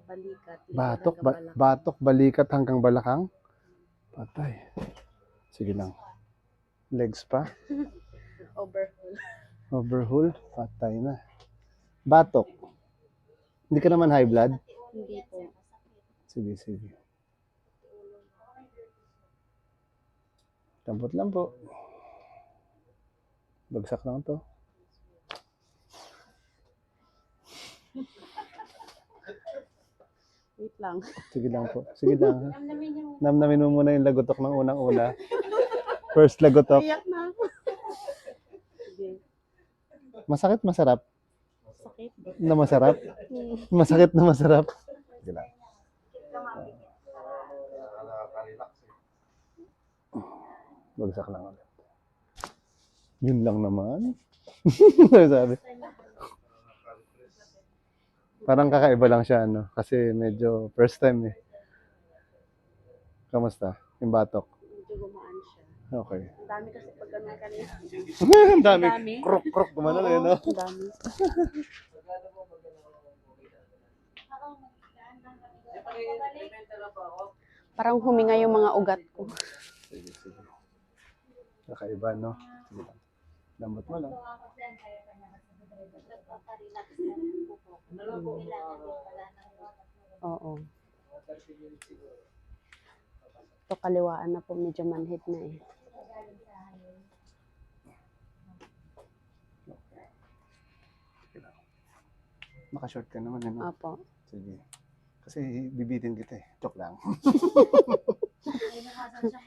Balikat, likod Batok, hanggang balakang. batok, balikat hanggang balakang. Patay. Sige lang. Legs pa. Overhaul. Overhaul. Patay na. Batok. Hindi ka naman high blood? Hindi po. Sige, sige. Tampot lang po. Bagsak lang to. Wait lang. Sige lang po. Sige lang. Namnamin mo muna yung lagotok ng unang-una. First lagotok. Iyak na ako. Sige. Masakit, masarap? Sakit. Na masarap? Masakit na masarap? Sige lang. Bagsak lang ulit. Yun lang naman. Sabi. Parang kakaiba lang siya, ano? Kasi medyo first time eh. Kamusta? Yung batok? Medyo gumaan siya. Okay. Ang dami kasi pag ganun kanina. Ang dami. Dami. Krok-krok gumano yun, no? Ang dami. Parang huminga yung mga ugat ko. Sige, sige. Kakaiba, no? Sige lang. Lambot mo lang. Oo. Ito kaliwaan na po, medyo manhid na eh. Sige lang. Makashort ka naman, ano? Opo. Sige. Kasi bibitin kita eh. Joke lang.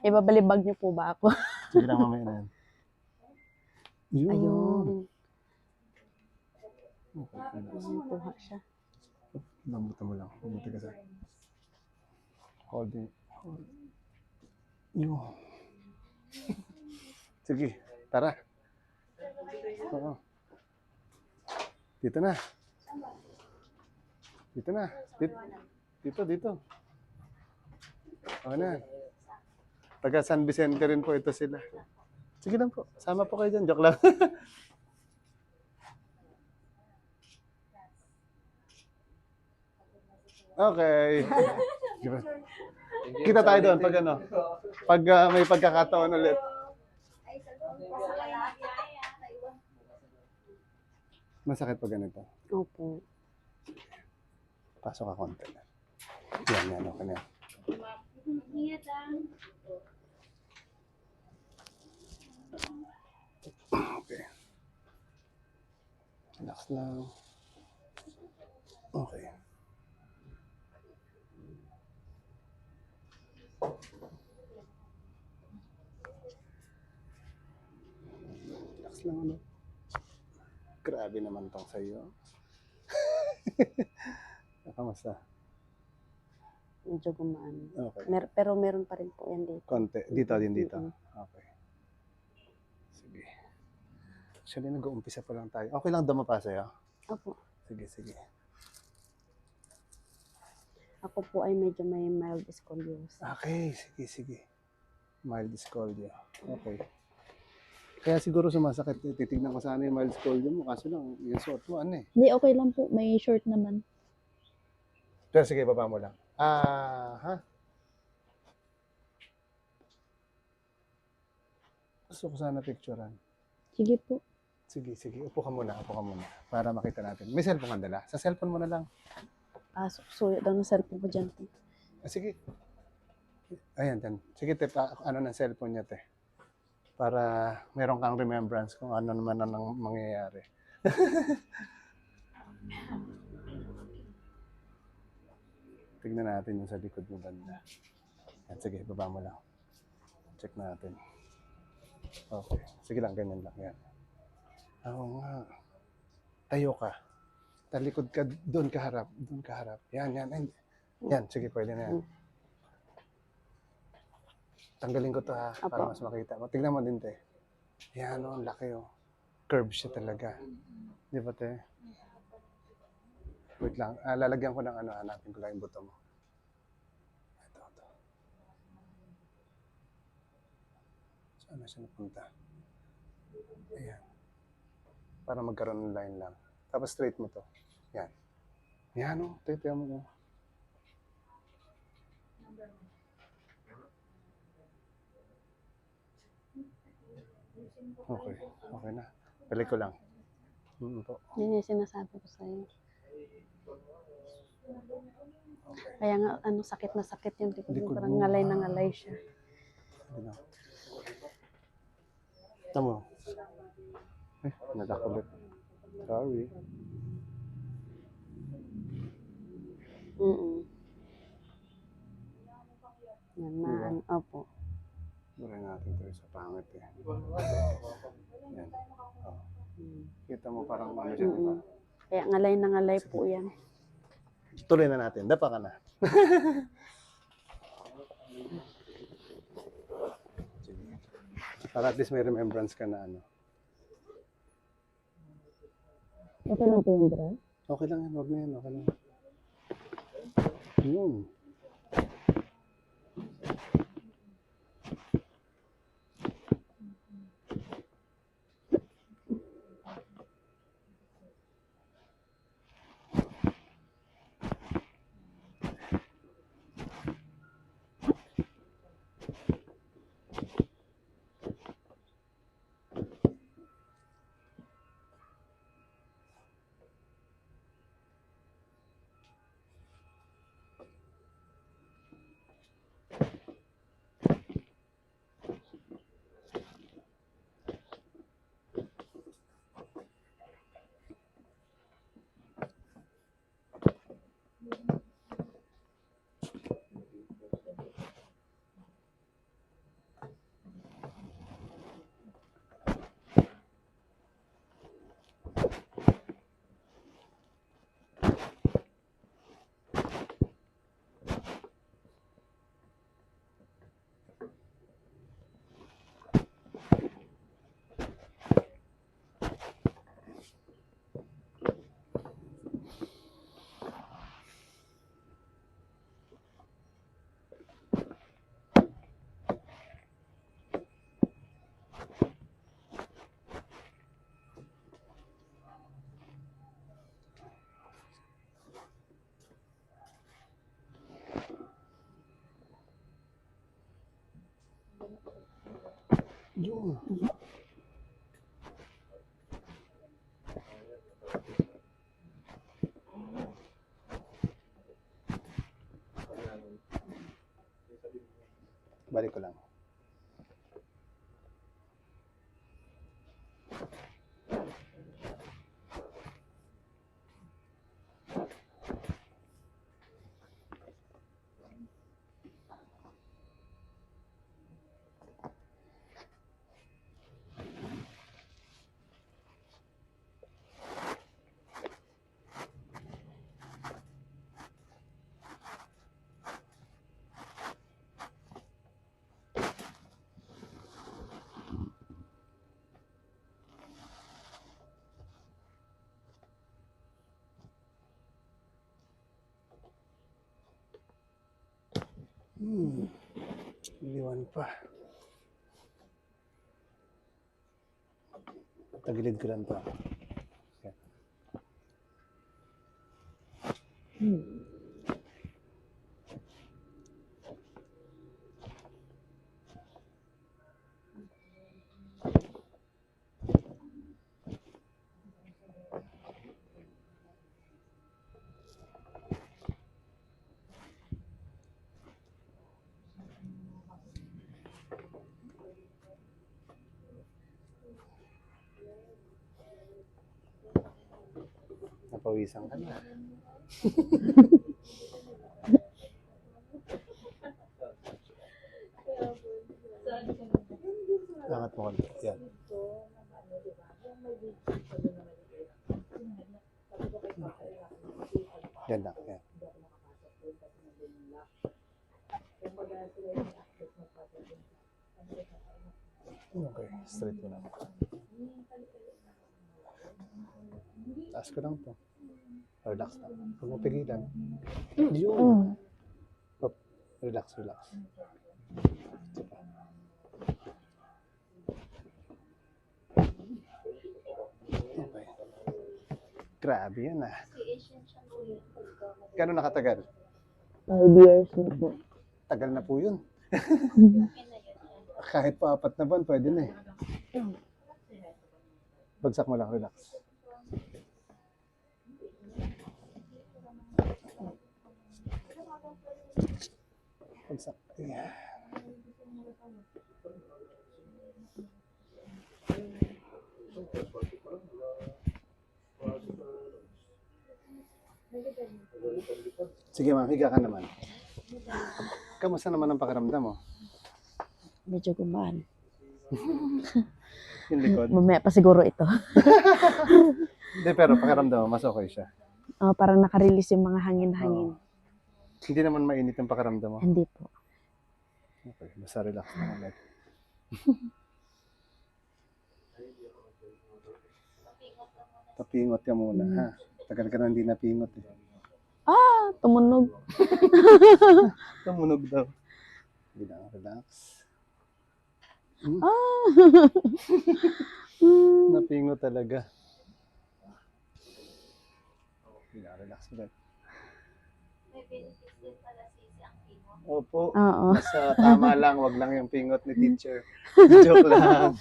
Ibabalibag niyo po ba ako? Sige lang, mamaya na yan. Yun. Ayun. Okay, relax. Kuha siya. Lambutan mo lang. Mabuti ka sa. Hold it. Hold. Yun. Sige, tara. Oo. Dito na. Dito na. Dito. O na. Taga San Vicente rin po ito sila. Sige lang po. Sama po kayo dyan. Joke lang. Okay. Kita tayo doon pag ano. Pag may pagkakataon ulit. Masakit pag ganito. Opo. Pasok ka konti. Yan. Okay na. Okay. Relax lang. Okay. Relax lang ano. Grabe naman tong sa'yo. Kamusta? Medyo gumaan. Okay. Pero meron pa rin po yan dito. Konti. Dito din dito. Mm-mm. Okay. Sige. Actually, nag-uumpisa pa lang tayo. Okay lang dumapa sa'yo? Opo. Sige. Ako po ay medyo may mild scoliosis. Okay. Sige. Mild scolio. Okay. Kaya siguro sumasakit. Titignan ko sana yung mild scolio mo. Kaso lang, yung suot mo, ano eh. Hindi, okay lang po. May short naman. Pero sige, baba mo lang. Ha? Gusto ko sana picturean. Sige po. Sige. Upo ka muna. Para makita natin. May cellphone ka dala? Sa cellphone mo na lang. Suyo daw ng cellphone ko dyan. Sige. Ayan, dan. Sige, te, ano ng cellphone niya, te. Para meron kang remembrance kung ano naman ang mangyayari. Tignan natin yung sa likod mo banda. Yan, sige, baba mo lang. Check natin. Okay. Sige lang, ganyan lang. Yan. Oo nga. Tayo ka. Talikod ka, doon ka harap. Yan. Yan, sige, pwede na yan. Tanggalin ko to ha, para mas makita mo. Tignan mo din, te. Yan, ang laki oh. Curve siya talaga. Di ba, te? Wait lang. Lalagyan ko ng ano, hanapin ko lang yung buto mo. Ito. Saan na siya napunta? Ayan. Para magkaroon ng line lang. Tapos straight mo to. Yan. Yan o. Titiyan mo. Okay. Okay na. Balik ko lang. Po. Yun yung sinasabi ko sa'yo. Kaya nga, sakit na sakit yung likod mo. Likod Parang mo. ngalay na ngalay siya. Ano? Tama. Nadakulit. Sorry. Mm. Yan, Diba? opo. Buray natin ito sa pangit eh. Yan. Oh. Mm. Kita mo parang ano siya, diba? Kaya ngalay na ngalay po yan. Tuloy na natin. Dapa ka na. Sige. Para at least may remembrance ka na ano. Okay lang po yung bra? Okay lang yan. Huwag na yan. Okay lang. Yun. Yun. Balik ko lang. Iliwan pa. Tagilid ko lang to. Yan. Napawisan ka na. Angat mo konti. Yan. Yan lang. Yan. Okay. Straight mo na. Taas ko lang to. Relax na. Huwag mo pigilan. Yun. Hop. Relax, relax. Ito pa. Okay. Grabe yan ah. Gano'n nakatagal? 5 years na po. Tagal na po yun. Kahit pa 4 na buwan, pwede na eh. Bagsak mo lang, relax. Bagsak. Ayan. Sige ma'am, higa ka naman. Kamusta naman ang pakiramdam mo? Medyo gumaan. Yung likod? Mamaya pa siguro ito. Hindi, pero pakiramdam mo, mas okay siya. Parang nakarelease yung mga hangin-hangin. Hindi naman mainit yung pakiramdam mo. Hindi po. Okay, basta relax na ulit. Tapingot ka muna, ha? Tagal ka na hindi napingot eh. Tumunog. Tumunog daw. Hindi na, relax. Napingot talaga. Hindi na, relax ulit. Opo. Oo. Basta tama lang, wag lang yung pingot ni teacher. Joke lang.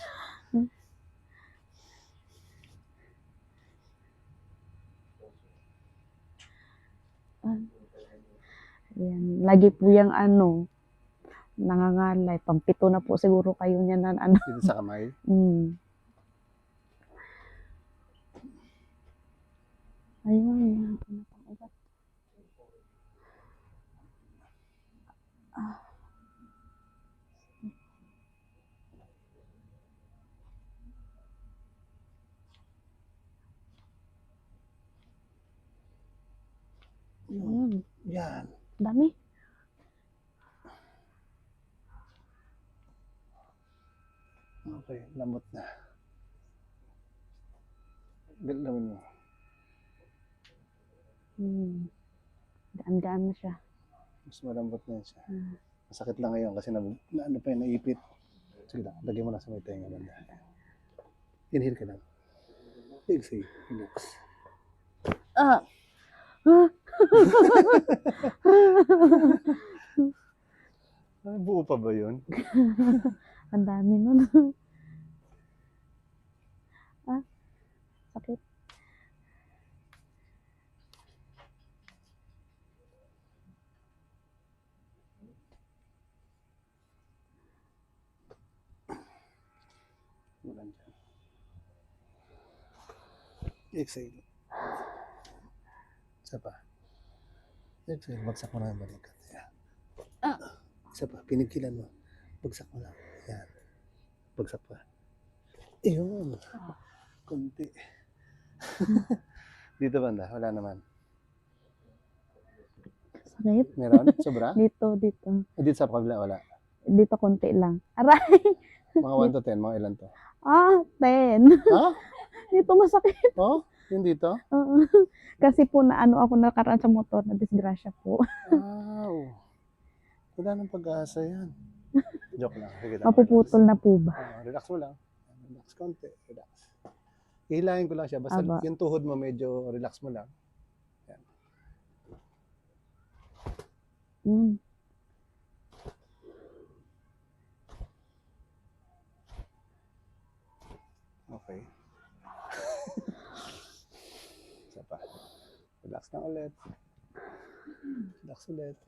Ayan. Lagi po yung nangangalay. Pampito na po siguro kayo niya na Dito sa kamay. Ayun. Ayun. Yan. Dami. Okay, lamot na. Galawin mo. Gaan-gaan na siya. Mas malambot na siya. Masakit lang ngayon kasi ano pa yun, naipit. Sige lang, lagyan mo lang sa may tenga banda. Inhale ka lang. Exhale, relax. Ay, buo pa ba yun? Ang dami nun. Sakit. Ulan dyan. Exhale. Isa pa. Exhale, bagsak mo na yung balikat. Yan. Isa pa, pinigilan mo. Bagsak mo lang. Yan. Bagsak pa. Ayun. Kunti. Dito banda, wala naman. Sakit. Meron? Sobra? Dito. Dito sa kabila, wala. Dito konti lang. Aray! Mga 1 to 10, mga ilan to? 10. Ha? Dito masakit. Oh? Yung dito? Oo. Kasi po ako nakaraan sa motor, na disgrasya po. Wow. Wala nang pag-asa yan. Joke lang. Sige lang. Mapuputol na po ba? Relax mo lang. Relax konti. Relax. Hihilahin ko lang siya. Basta Aba. yung tuhod mo medyo relax mo lang. Yan. Okay. Isa pa. Relax na ulit. Relax ulit.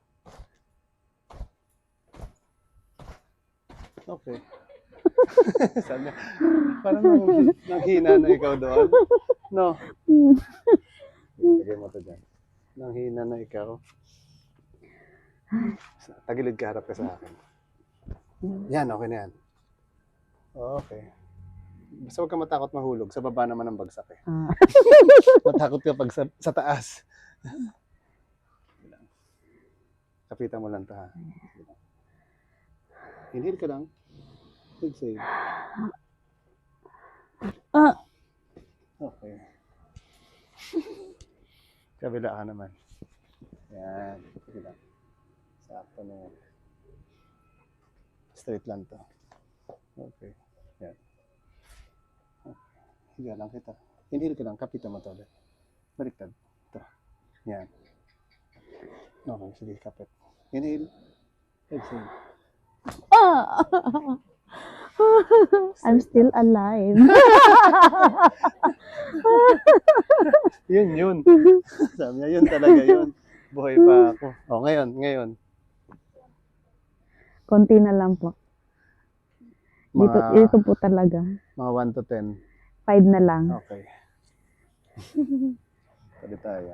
Okay. Sabi niya, parang nanghina na ikaw doon. No. Lagay mo to dyan. Nanghina na ikaw. Tagilid ka, harap ka sa akin. Yan, okay na yan. Okay. Basta huwag ka matakot mahulog. Sa baba naman ang bagsak eh. Matakot ka pag sa taas. Kapitan mo lang to ha. Inhale ka lang. Exhale. Okay. Kabila ka naman. Yan. Sige lang. Sakto na yan. Straight lang to. Okay. Yan. Okay. Higa lang kita. Inhale ka lang. Kapitan mo to ulit. Baliktad. Ito. Yan. Okay. Sige, kapit. Inhale. Exhale. I'm still alive. Yun. Sabi niya, yun talaga yun. Buhay pa ako. O, ngayon. Konti na lang po. Dito, Mga, ito po talaga. mga 1 to 10. 5 na lang. Okay. Pwede tayo.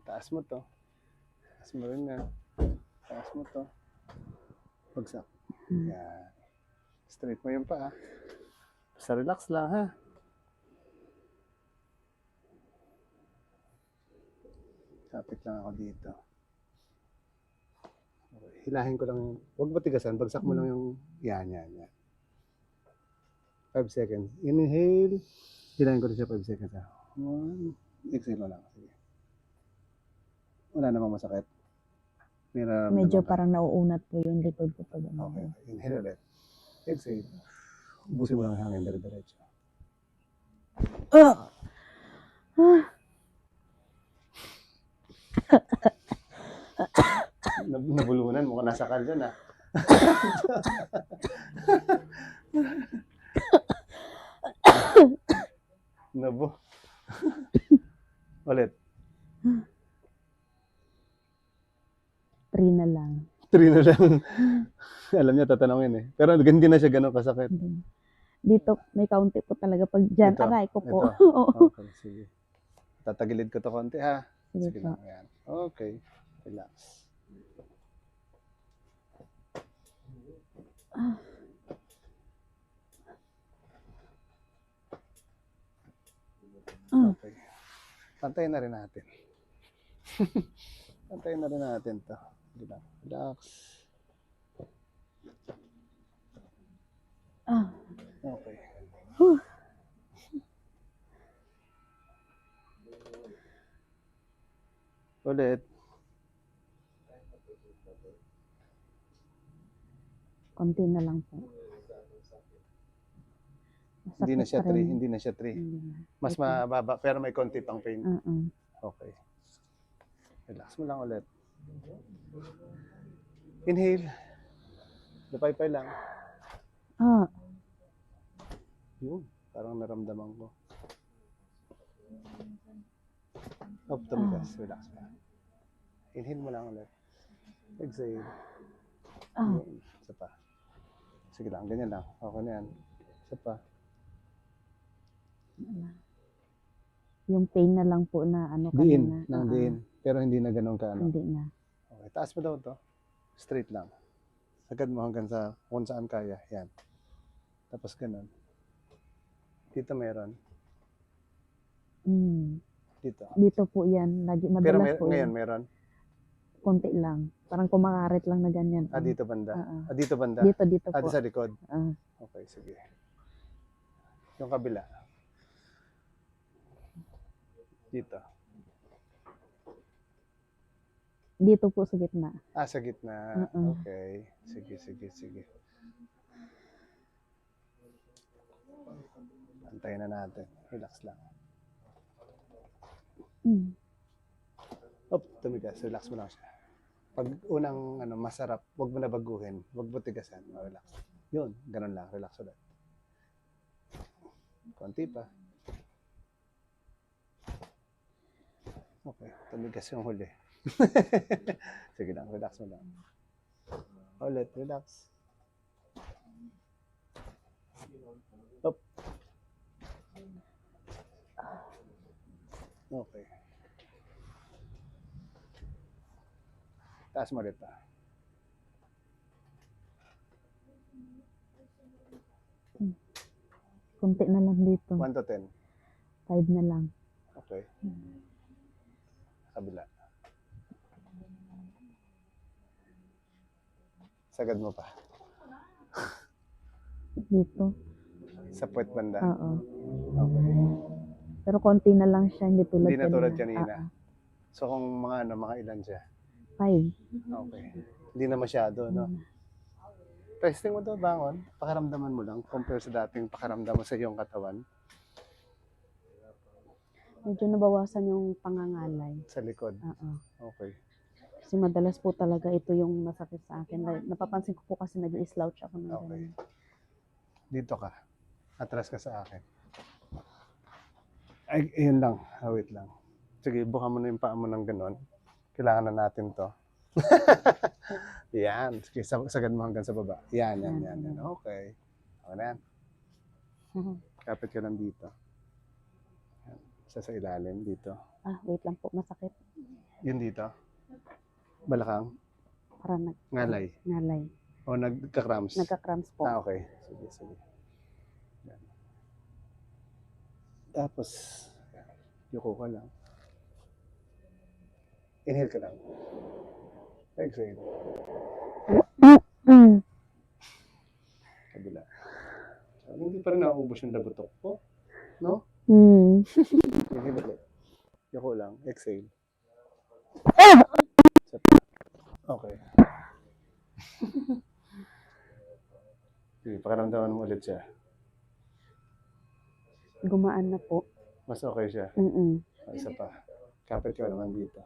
Taas mo to. Taas mo rin yan. Taas mo to. Bagsak. Yan. Straight mo yung paa. Basta relax lang, ha? Kapit lang ako dito. Okay. Hilahin ko lang yung... Huwag mo tigasan. Bagsak mo lang yung... Yan. 5 seconds. Inhale. Hilahin ko rin siya 5 seconds. 1. Exhale mo lang. Sige. Wala namang masakit. May nararamdaman Medyo ka. parang nauunat po yung likod ko pag ano. Okay. Inhale ulit. Exhale. Ubusin mo lang ang hangin. Dire-diretso. Nabulunan mo ka nasa kal dyan, ah. Nabo. Ulit. 3 na lang. 3 na lang. Alam niya, tatanungin eh. Pero hindi na siya ganun kasakit. Dito, may kaunti po talaga. Pag dyan, Ito, aray ko po. ito. Oo. Okay, sige. Tatagilid ko to konti, ha? Sige Sige po. lang, yan. Okay. Relax. Okay. Pantayin na rin natin. Pantayin na rin natin to. Sige lang. Relax. Okay. Ulit. Konti na lang po. Hindi na Masakit siya pa 3. rin. Hindi na siya 3. Hindi na. Mas mababa, pero may konti pang pain. Okay. Relax mo lang ulit. Inhale. Lapay-pay lang. Yun. Parang naramdaman ko. Up, tumigas. Relax ka. Inhale mo lang ulit. Exhale. Yun. Isa pa. Sige lang. Ganyan lang. Okay na yan. Isa pa. Yung pain na lang po na ano Diin. kanina. Nang diin. Pero hindi na ganun ka ano. Hindi na. Okay. Taas mo daw to. Straight lang. Agad mo hanggang sa kung saan kaya. Yan. Tapos ganun. Dito meron. Dito. Dito po yan. Lagi, Pero madalas po ngayon yan. meron. Konti lang. Parang kumakarit lang na ganyan. Dito banda. Oo. Dito banda. Dito po. Sa likod. Ah. Okay, sige. Yung kabila. Dito. Dito po sa gitna. Sa gitna. Okay. Sige. Antayin na natin. Relax lang. Tumigas. Relax mo lang siya. Pag unang masarap, huwag mo na baguhin. Huwag mo tigasan. Relax. Yun. Ganun lang. Relax ulit. Konti pa. Okay. Tumigas yung huli. Sige lang. Relax mo lang. Ulit. Relax. Up. Okay. Taas mo ulit pa. Konti na lang dito. 1 to 10. 5 na lang. Okay. Kabila. Sagad mo pa. Dito. Sa puwet banda. Oo. Okay. Pero konti na lang siya. Hindi tulad Hindi na tulad kanina. Oo. So kung mga ilan siya? 5. Okay. Hindi na masyado, no? Testing mo daw, bangon. Pakaramdaman mo lang compare sa dating pakaramdam mo sa iyong katawan. Medyo nabawasan yung pangangalay. Sa likod. Oo. Okay. Kasi madalas po talaga ito yung masakit sa akin. Like, napapansin ko po kasi nag-slouch ako ng Okay. ganun. Dito ka. Atras ka sa akin. Ay, yun lang. Wait lang. Sige, buka mo na yung paa mo ng ganon. Kailangan na natin to. Yan. Sige, sagad mo hanggang sa baba. Yan. Okay. Okay na yan. Kapit ka lang dito. Yan. Isa sa ilalim dito. Ah, wait lang po, masakit. Yun dito. Balakang. Parang Ngalay. ngalay. O nagka-cramps. Nagka-cramps po. Ah, okay. Sige. Yan. Tapos, yuko ka lang. Inhale ka lang. Exhale. Kabila. So, hindi pa rin nauubos yung lagotok ko. No? Inhale ulit. Yuko lang. Exhale. Okay. Sige, pakiramdaman mo ulit siya. Gumaan na po. Mas okay siya. Isa pa. Kapit ka naman dito.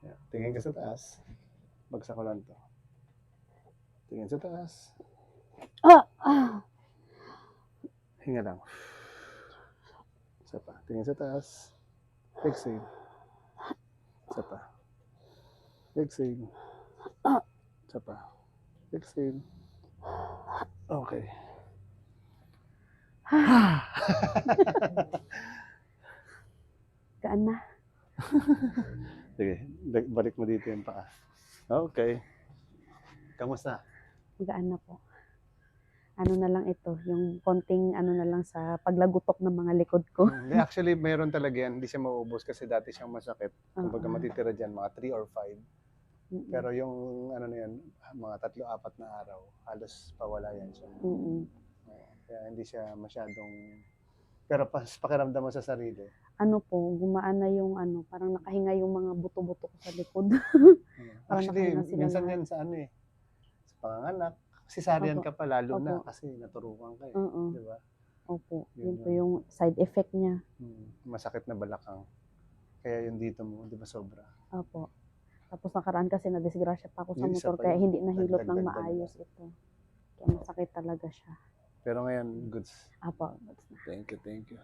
Yan. Tingin ka sa taas. Bagsak ko lang to. Tingin sa taas. Hinga lang. Isa pa. Tingin sa taas. Exhale. Isa pa. Exhale. Isa pa. Exhale. Okay. Gaan na. Sige, balik mo dito yung paa. Okay. Kamusta? Gaan na po. Ano na lang ito, yung konting ano na lang sa paglagutok ng mga likod ko. Hindi, actually, mayroon talaga yan. Hindi siya mauubos kasi dati siyang masakit. Kumbaga matitira dyan, mga 3 or 5. Pero yung ano na yan, mga 3-4 na araw, halos pawala yan siya. Kaya hindi siya masyadong... Pero pakiramdam mo sa sarili. Ano po, gumaan na yung ano, parang nakahinga yung mga buto-buto ko sa likod. Parang Actually, nakahinga sila minsan lahat. yan sa ano eh. Sa panganganak. Cesarean Opo. ka pa lalo na Opo. kasi naturukan ka eh. Oo. Di ba? Opo, Yun yun po lang. yung side effect niya. Masakit na balakang. Kaya yung dito mo, di ba sobra? Opo. Tapos nakaraan kasi na-disgrasya pa ako sa Yung isa motor pa kaya yun. hindi nahilot ng Dagdag-dagdag maayos ito. Kaya masakit talaga siya. Pero ngayon, goods. Apo. Thank you.